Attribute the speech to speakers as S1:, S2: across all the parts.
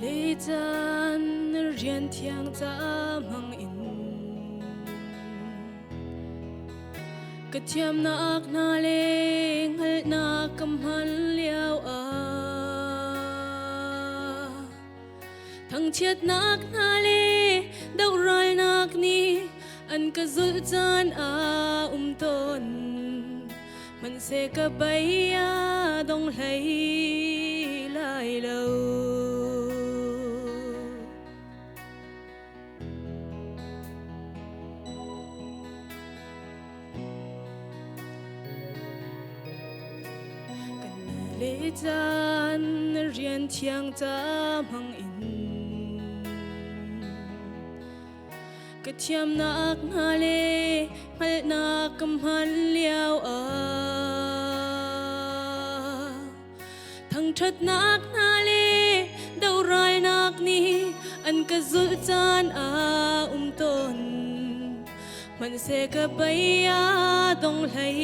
S1: lê chan rian thiang cha mang in ka thiam nak na le ngal na kam han liao a thang chiat nak na le dau ral nak ni an ka zul chan a ton man se ka baya dong lai lai lo lê chan rian thiang cha mang in ka thiam nak na le ngal na kam han liao a thang that nak na le dau rai nak ni an ka zul chan a ton man se ka baya dong lai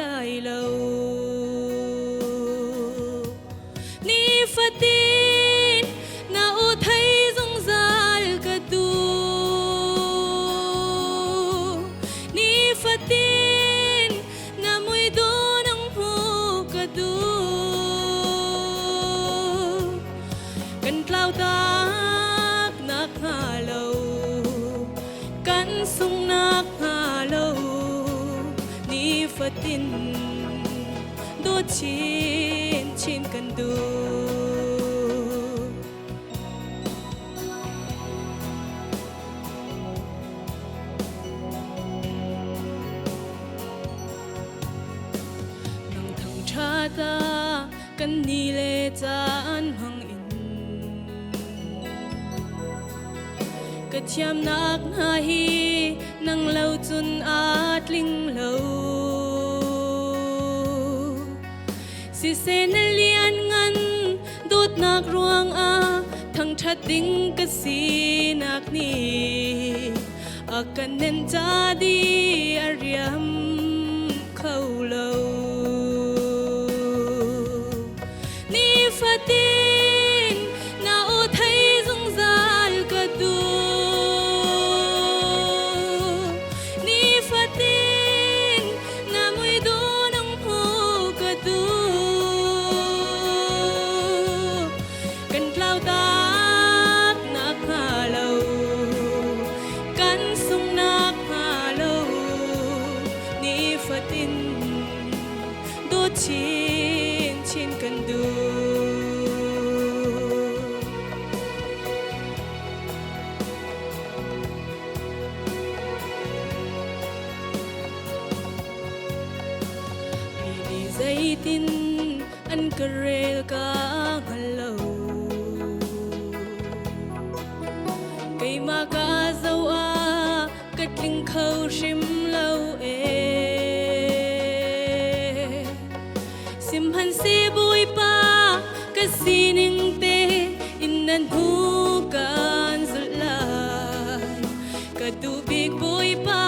S1: lai lo fatin na u thấy rong ral ka du ni fatin na mui du nang hu ka du kan tlau tak nak ha lo kan sung nak ha lo ni fatin do chin chin kan du ta kan ni le chan hang in ka thiam nak na hi nang lo chun at ling lo si se na lian ngan dut nak ruang a thang that ding ka si nak ni a kan nen cha di ariam khau lo fatin na u thấy rong ral ka du ni fatin na mui du nang hu ka du kan tlau tak nak ha lo kan sung nak ha lo ni fatin do chin chin kan du dây tin anh cà rê ca lâu cây ma ca dâu a cất linh khâu sim lâu sim han si bui pa ca si ning te in nan hu kan zul lai ca tu big bui pa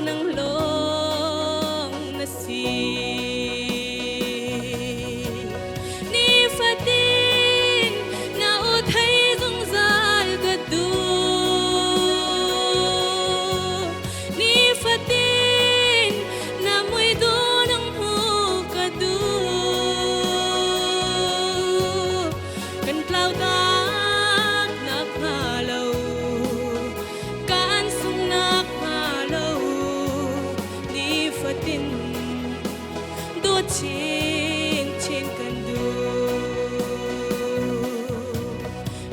S1: nang long na si chin chin kan du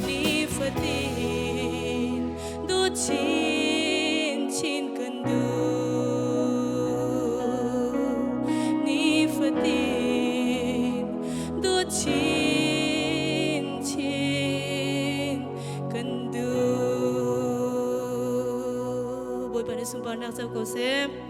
S1: ni fatin do chin chin kan du ni fatin do chin chin kan du bồi bàn sung bàn nak sao cô xem